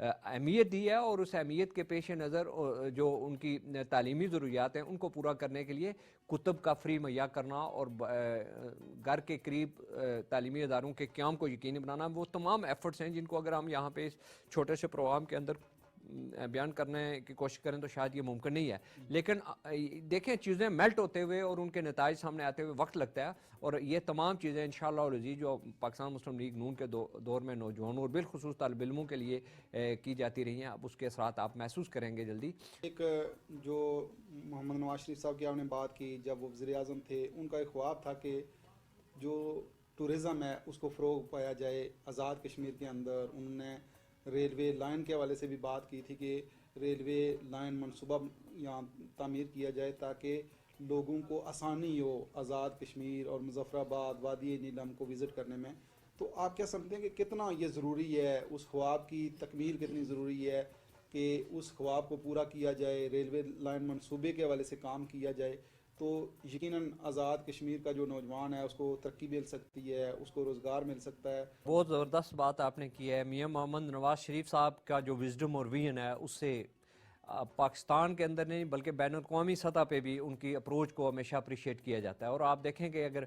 اہمیت دی ہے، اور اس اہمیت کے پیش نظر جو ان کی تعلیمی ضروریات ہیں ان کو پورا کرنے کے لیے کتب کا فری مہیا کرنا اور گھر کے قریب تعلیمی اداروں کے قیام کو یقینی بنانا، وہ تمام ایفرٹس ہیں جن کو اگر ہم یہاں پہ اس چھوٹے سے پروگرام کے اندر بیان کرنے کی کوشش کریں تو شاید یہ ممکن نہیں ہے. لیکن دیکھیں چیزیں میلٹ ہوتے ہوئے اور ان کے نتائج سامنے آتے ہوئے وقت لگتا ہے، اور یہ تمام چیزیں انشاءاللہ العزیز جو پاکستان مسلم لیگ نون کے دور میں نوجوانوں اور بالخصوص طالب علموں کے لیے کی جاتی رہی ہیں، اب اس کے اثرات آپ محسوس کریں گے جلدی. ایک جو محمد نواز شریف صاحب کی آپ نے بات کی، جب وہ وزیر اعظم تھے ان کا ایک خواب تھا کہ جو ٹورزم ہے اس کو فروغ پایا جائے آزاد کشمیر کے اندر. انہوں نے ریلوے لائن کے حوالے سے بھی بات کی تھی کہ ریلوے لائن منصوبہ یہاں تعمیر کیا جائے تاکہ لوگوں کو آسانی ہو آزاد کشمیر اور مظفر آباد وادی نیلم کو وزٹ کرنے میں. تو آپ کیا سمجھتے ہیں کہ کتنا یہ ضروری ہے، اس خواب کی تکمیل کتنی ضروری ہے کہ اس خواب کو پورا کیا جائے، ریلوے لائن منصوبے کے حوالے سے کام کیا جائے تو یقیناً آزاد کشمیر کا جو نوجوان ہے اس کو ترقی مل سکتی ہے، اس کو روزگار مل سکتا ہے. بہت زبردست بات آپ نے کی ہے. میاں محمد نواز شریف صاحب کا جو وزڈم اور ویژن ہے اس سے پاکستان کے اندر نہیں بلکہ بین الاقوامی سطح پہ بھی ان کی اپروچ کو ہمیشہ اپریشیٹ کیا جاتا ہے. اور آپ دیکھیں کہ اگر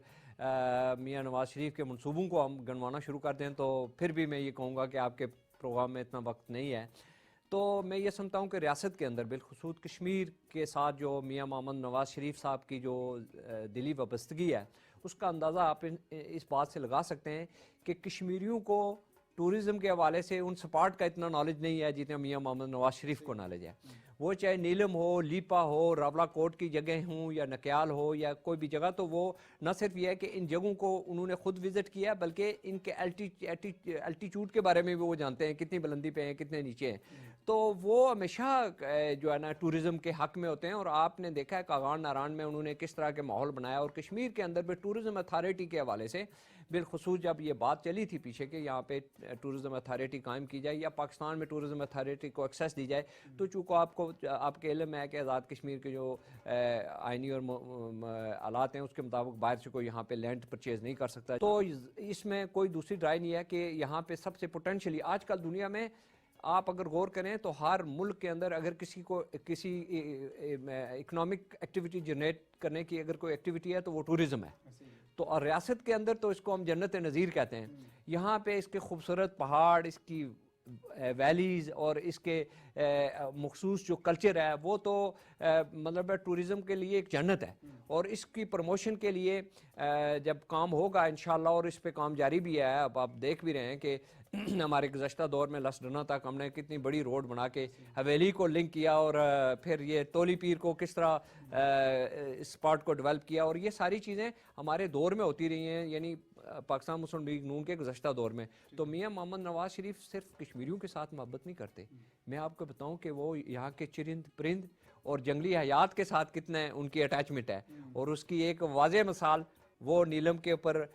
میاں نواز شریف کے منصوبوں کو ہم گنوانا شروع کر دیں تو پھر بھی میں یہ کہوں گا کہ آپ کے پروگرام میں اتنا وقت نہیں ہے. تو میں یہ سمجھتا ہوں کہ ریاست کے اندر بالخصوص کشمیر کے ساتھ جو میاں محمد نواز شریف صاحب کی جو دلی وابستگی ہے اس کا اندازہ آپ اس بات سے لگا سکتے ہیں کہ کشمیریوں کو ٹورزم کے حوالے سے ان سپاٹ کا اتنا نالج نہیں ہے جتنا میاں محمد نواز شریف کو نالج ہے. وہ چاہے نیلم ہو، لیپا ہو، راولا کوٹ کی جگہ ہوں یا نکیال ہو یا کوئی بھی جگہ، تو وہ نہ صرف یہ ہے کہ ان جگہوں کو انہوں نے خود وزٹ کیا بلکہ ان کے الٹیچیوڈ کے بارے میں بھی وہ جانتے ہیں کتنی بلندی پہ ہیں کتنے نیچے ہیں. تو وہ ہمیشہ جو ہے نا ٹورزم کے حق میں ہوتے ہیں. اور آپ نے دیکھا ہے کاغان ناران میں انہوں نے کس طرح کے ماحول بنایا، اور کشمیر کے اندر بھی ٹورزم اتھارٹی کے حوالے سے بالخصوص جب یہ بات چلی تھی پیچھے کہ یہاں پہ ٹورزم اتھارٹی قائم کی جائے یا پاکستان میں ٹورزم اتھارٹی کو ایکسیس دی جائے، تو چونکہ آپ کے علم ہے کہ آزاد کشمیر کے جو آئینی اور آلات ہیں اس کے مطابق باہر سے کوئی یہاں پہ لینڈ پرچیز نہیں کر سکتا. تو اس میں کوئی دوسری رائے نہیں ہے کہ یہاں پہ سب سے پوٹینشلی آج کل دنیا میں آپ اگر غور کریں تو ہر ملک کے اندر اگر کسی کو کسی اکنامک ایکٹیویٹی جنریٹ کرنے کی اگر کوئی ایکٹیویٹی ہے تو وہ ٹورزم ہے. تو ریاست کے اندر تو اس کو ہم جنت نظیر کہتے ہیں. یہاں پہ اس کے خوبصورت پہاڑ، اس کی ویلیز اور اس کے مخصوص جو کلچر ہے وہ تو مطلب ٹورزم کے لیے ایک جنت ہے. اور اس کی پروموشن کے لیے جب کام ہوگا انشاءاللہ، اور اس پہ کام جاری بھی ہے، اب آپ دیکھ بھی رہے ہیں کہ ہمارے گزشتہ دور میں لسڈنا تک ہم نے کتنی بڑی روڈ بنا کے حویلی کو لنک کیا، اور پھر یہ تولی پیر کو کس طرح اسپاٹ کو ڈیولپ کیا، اور یہ ساری چیزیں ہمارے دور میں ہوتی رہی ہیں، یعنی پاکستان مسلم لیگ نون کے گزشتہ دور میں. تو میاں محمد نواز شریف صرف کشمیریوں کے ساتھ محبت نہیں کرتے. میں آپ کو بتاؤں کہ وہ یہاں کے چرند پرند اور جنگلی حیات کے ساتھ کتنے ان کی اٹیچمنٹ ہے. اور اس کی ایک واضح مثال وہ نیلم کے اوپر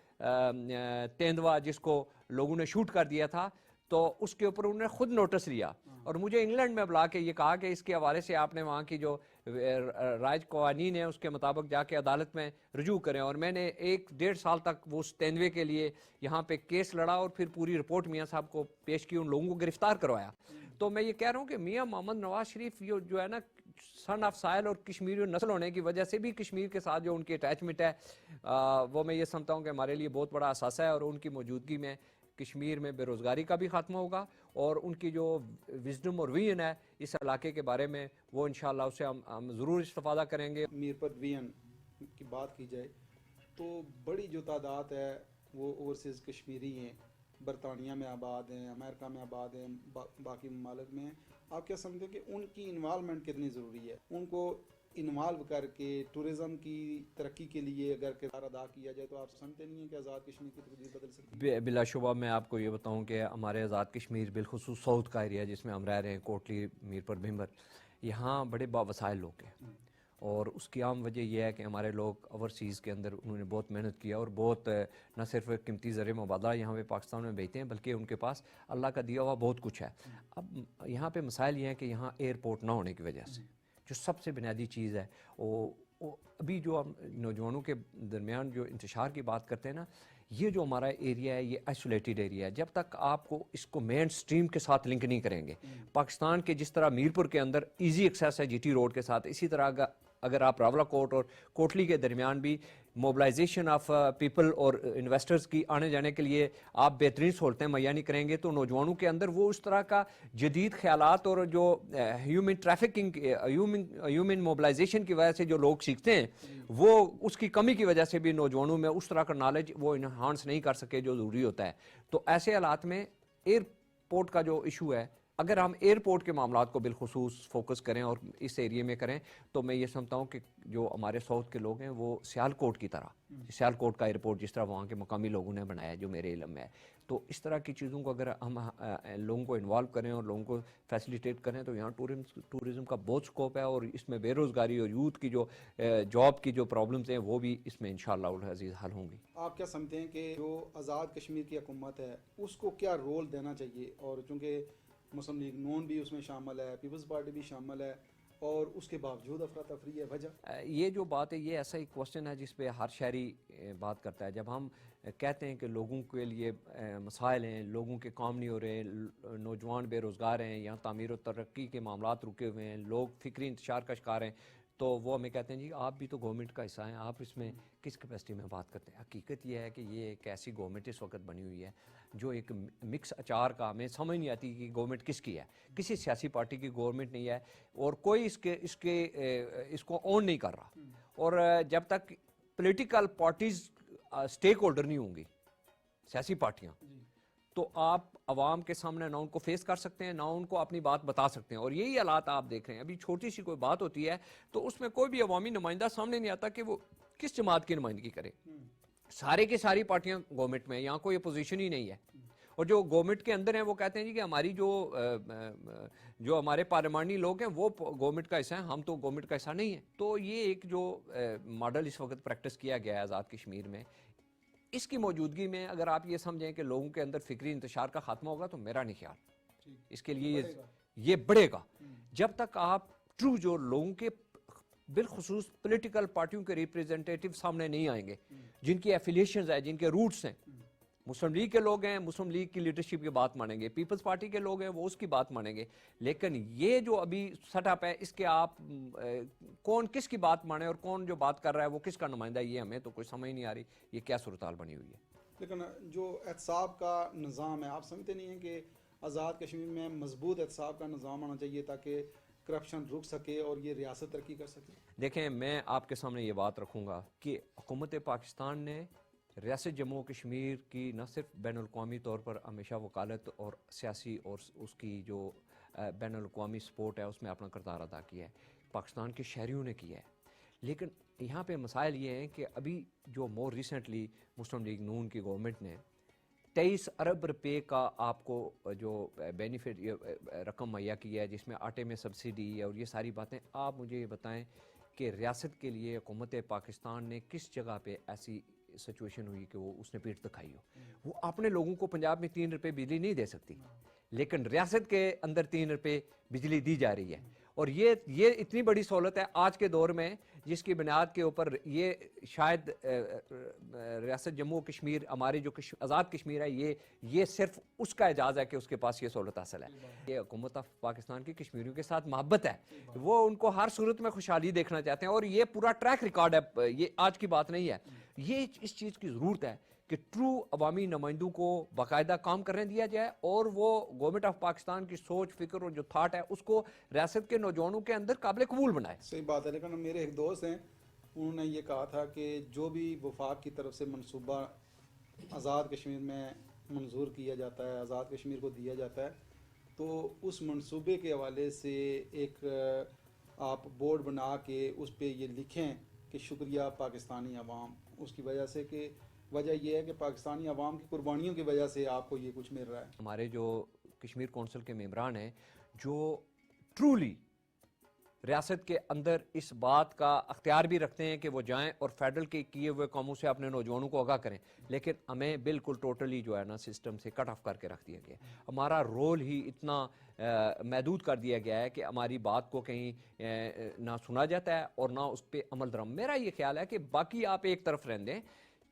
تیندوا جس کو لوگوں نے شوٹ کر دیا تھا، تو اس کے اوپر انہوں نے خود نوٹس لیا اور مجھے انگلینڈ میں بلا کے یہ کہا کہ اس کے حوالے سے آپ نے وہاں کی جو رائج قوانین ہیں اس کے مطابق جا کے عدالت میں رجوع کریں. اور میں نے 1-1.5 سال تک وہ اس تیندوے کے لیے یہاں پہ کیس لڑا اور پھر پوری رپورٹ میاں صاحب کو پیش کی، ان لوگوں کو گرفتار کروایا. تو میں یہ کہہ رہا ہوں کہ میاں محمد نواز شریف جو ہے نا سن آف سائل اور کشمیری نسل ہونے کی وجہ سے بھی کشمیر کے ساتھ جو ان کی اٹیچمنٹ ہے وہ میں یہ سمجھتا ہوں کہ ہمارے لیے بہت بڑا اثاثہ ہے. اور ان کی موجودگی میں کشمیر میں بے روزگاری کا بھی خاتمہ ہوگا، اور ان کی جو وزڈم اور ویژن ہے اس علاقے کے بارے میں وہ انشاءاللہ اس سے ہم ضرور استفادہ کریں گے. میر پروین کی بات کی جائے تو بڑی جو تعداد ہے وہ اوورسیز کشمیری ہیں، برطانیہ میں آباد ہیں، امریکہ میں آباد ہیں، باقی ممالک میں ہیں. آپ کیا سمجھتے ہیں کہ ان کی انوالومنٹ کتنی ضروری ہے؟ ان کو انوالو کر کے ٹورزم کی ترقی کے لیے اگر کردار ادا کیا جائے تو آپ سمجھتے نہیں ہیں کہ آزاد کشمیر کی تقدیر بدل سکتی ہے؟ بلا شبہ میں آپ کو یہ بتاؤں کہ ہمارے آزاد کشمیر بالخصوص ساؤتھ کا ایریا جس میں ہم رہ رہے ہیں، کوٹلی، میرپور، بھیمبر، یہاں بڑے باوسائل لوگ ہیں. اور اس کی عام وجہ یہ ہے کہ ہمارے لوگ اوورسیز کے اندر انہوں نے بہت محنت کیا اور بہت نہ صرف قیمتی زر مبادلہ یہاں پہ پاکستان میں بیچتے ہیں بلکہ ان کے پاس اللہ کا دیا ہوا بہت کچھ ہے. اب یہاں پہ مسائل یہ ہیں کہ یہاں ایئرپورٹ نہ ہونے کی وجہ سے جو سب سے بنیادی چیز ہے وہ ابھی جو ہم نوجوانوں کے درمیان جو انتشار کی بات کرتے ہیں نا، یہ جو ہمارا ایریا ہے یہ آئسولیٹڈ ایریا ہے. جب تک آپ کو اس کو مین سٹریم کے ساتھ لنک نہیں کریں گے, پاکستان کے جس طرح میرپور کے اندر ایزی ایکسیس ہے جی ٹی روڈ کے ساتھ, اسی طرح اگر آپ راولا کوٹ اور کوٹلی کے درمیان بھی موبلائزیشن آف پیپل اور انویسٹرز کی آنے جانے کے لیے آپ بہترین سہولتیں مہیا نہیں کریں گے, تو نوجوانوں کے اندر وہ اس طرح کا جدید خیالات اور جو ہیومن ٹریفکنگ ہیومن موبلائزیشن کی وجہ سے جو لوگ سیکھتے ہیں, وہ اس کی کمی کی وجہ سے بھی نوجوانوں میں اس طرح کا نالج وہ انہانس نہیں کر سکے جو ضروری ہوتا ہے. تو ایسے حالات میں ایئرپورٹ کا جو ایشو ہے, اگر ہم ایئرپورٹ کے معاملات کو بالخصوص فوکس کریں اور اس ایریے میں کریں, تو میں یہ سمجھتا ہوں کہ جو ہمارے ساؤتھ کے لوگ ہیں وہ سیالکوٹ کی طرح, سیالکوٹ کا ایئرپورٹ جس طرح وہاں کے مقامی لوگوں نے بنایا ہے جو میرے علم میں ہے, تو اس طرح کی چیزوں کو اگر ہم لوگوں کو انوالو کریں اور لوگوں کو فیسیلیٹیٹ کریں تو یہاں ٹورزم کا بہت سکوپ ہے, اور اس میں بے روزگاری اور یوتھ کی جو جاب کی جو پرابلمز ہیں وہ بھی اس میں انشاءاللہ العزیز حل ہوں گی. آپ کیا سمجھتے ہیں کہ جو آزاد کشمیر کی حکومت ہے اس کو کیا رول دینا چاہیے؟ اور چونکہ مسلم لیگ نون بھی اس میں شامل ہے, پیپلز پارٹی بھی شامل ہے, اور اس کے باوجود افراتفری ہے, وجہ یہ جو بات ہے یہ ایسا ایک کوشچن ہے جس پہ ہر شہری بات کرتا ہے. جب ہم کہتے ہیں کہ لوگوں کے لیے مسائل ہیں, لوگوں کے کام نہیں ہو رہے, نوجوان بے روزگار ہیں, یہاں تعمیر و ترقی کے معاملات رکے ہوئے ہیں, لوگ فکری انتشار کا شکار ہیں, تو وہ ہمیں کہتے ہیں جی آپ بھی تو گورنمنٹ کا حصہ ہیں, آپ اس میں کس کیپیسٹی میں بات کرتے ہیں. حقیقت یہ ہے کہ یہ ایک ایسی گورنمنٹ اس وقت بنی ہوئی ہے جو ایک مکس اچار کا, ہمیں سمجھ نہیں آتی کہ گورنمنٹ کس کی ہے. کسی سیاسی پارٹی کی گورنمنٹ نہیں ہے, اور کوئی اس کو اون نہیں کر رہا. اور جب تک پولیٹیکل پارٹیز اسٹیک ہولڈر نہیں ہوں گی, سیاسی پارٹیاں, تو آپ عوام کے سامنے نہ ان کو فیس کر سکتے ہیں, نہ ان کو اپنی بات بتا سکتے ہیں. اور یہی حالات آپ دیکھ رہے ہیں. ابھی چھوٹی سی کوئی بات ہوتی ہے تو اس میں کوئی بھی عوامی نمائندہ سامنے نہیں آتا کہ وہ کس جماعت کی نمائندگی کرے. سارے کی ساری پارٹیاں گورنمنٹ میں, یہاں کوئی اپوزیشن ہی نہیں ہے. اور جو گورنمنٹ کے اندر ہیں وہ کہتے ہیں جی کہ ہماری جو ہمارے پارلیمانی لوگ ہیں وہ گورنمنٹ کا حصہ ہیں, ہم تو گورنمنٹ کا حصہ نہیں ہیں. تو یہ ایک جو ماڈل اس وقت پریکٹس کیا گیا ہے آزاد کشمیر میں, اس کی موجودگی میں اگر آپ یہ سمجھیں کہ لوگوں کے اندر فکری انتشار کا خاتمہ ہوگا, تو میرا نہیں خیال. اس کے لیے یہ بڑھے گا جب تک آپ ٹرو جو لوگوں کے بالخصوص پولیٹیکل پارٹیوں کے ریپریزنٹیٹیو سامنے نہیں آئیں گے, جن کی ایفیلیشنز ہیں, جن کے روٹس ہیں. مسلم لیگ کے لوگ ہیں, مسلم لیگ کی لیڈرشپ کی بات مانیں گے, پیپلز پارٹی کے لوگ ہیں وہ اس کی بات مانیں گے. لیکن یہ جو ابھی سیٹ اپ ہے, اس کے آپ کون کس کی بات مانے اور کون جو بات کر رہا ہے وہ کس کا نمائندہ ہے, یہ ہمیں تو کوئی سمجھ نہیں آ رہی یہ کیا صورتحال بنی ہوئی ہے. لیکن جو احتساب کا نظام ہے, آپ سمجھتے نہیں ہیں کہ آزاد کشمیر میں مضبوط احتساب کا نظام ہونا چاہیے تاکہ کرپشن رک سکے اور یہ ریاست ترقی کر سکے؟ دیکھیں, میں آپ کے سامنے یہ بات رکھوں گا کہ حکومت پاکستان نے ریاست جموں و کشمیر کی نہ صرف بین الاقوامی طور پر ہمیشہ وکالت اور سیاسی اور اس کی جو بین الاقوامی سپورٹ ہے اس میں اپنا کردار ادا کیا ہے, پاکستان کے شہریوں نے کیا ہے. لیکن یہاں پہ مسائل یہ ہیں کہ ابھی جو مور ریسنٹلی مسلم لیگ نون کی گورنمنٹ نے 23 ارب روپے کا آپ کو جو بینیفٹ رقم مہیا کی ہے, جس میں آٹے میں سبسڈی ہے اور یہ ساری باتیں. آپ مجھے یہ بتائیں کہ ریاست کے لیے حکومت پاکستان نے کس جگہ پہ ایسی سچویشن ہوئی کہ وہ اس نے پیٹ دکھائی ہو. وہ اپنے لوگوں کو پنجاب میں 3 روپے بجلی نہیں دے سکتی, لیکن ریاست کے اندر 3 روپے بجلی دی جا رہی ہے. اور یہ اتنی بڑی سہولت ہے آج کے دور میں, جس کی بنیاد کے اوپر یہ شاید ریاست جموں و کشمیر, ہماری جو آزاد کشمیر ہے, یہ صرف اس کا اعجاز ہے کہ اس کے پاس یہ سہولت حاصل ہے. یہ حکومت پاکستان کی کشمیریوں کے ساتھ محبت ہے, وہ ان کو ہر صورت میں خوشحالی دیکھنا چاہتے ہیں, اور یہ پورا ٹریک ریکارڈ ہے, یہ آج کی بات نہیں ہے. یہ اس چیز کی ضرورت ہے کہ ٹرو عوامی نمائندوں کو باقاعدہ کام کرنے دیا جائے, اور وہ گورنمنٹ آف پاکستان کی سوچ, فکر اور جو تھاٹ ہے اس کو ریاست کے نوجوانوں کے اندر قابل قبول بنائے. صحیح بات ہے. لیکن میرے ایک دوست ہیں, انہوں نے یہ کہا تھا کہ جو بھی وفاق کی طرف سے منصوبہ آزاد کشمیر میں منظور کیا جاتا ہے, آزاد کشمیر کو دیا جاتا ہے, تو اس منصوبے کے حوالے سے ایک آپ بورڈ بنا کے اس پہ یہ لکھیں کہ شکریہ پاکستانی عوام, اس کی وجہ سے کہ وجہ یہ ہے کہ پاکستانی عوام کی قربانیوں کی وجہ سے آپ کو یہ کچھ مل رہا ہے. ہمارے جو کشمیر کونسل کے ممبران ہیں جو ٹرولی ریاست کے اندر اس بات کا اختیار بھی رکھتے ہیں کہ وہ جائیں اور فیڈرل کے کیے ہوئے کاموں سے اپنے نوجوانوں کو آگاہ کریں, لیکن ہمیں بالکل ٹوٹلی جو ہے نا سسٹم سے کٹ آف کر کے رکھ دیا گیا. ہمارا رول ہی اتنا محدود کر دیا گیا ہے کہ ہماری بات کو کہیں نہ سنا جاتا ہے اور نہ اس پہ عمل درآمد. میرا یہ خیال ہے کہ باقی آپ ایک طرف رہ دیں,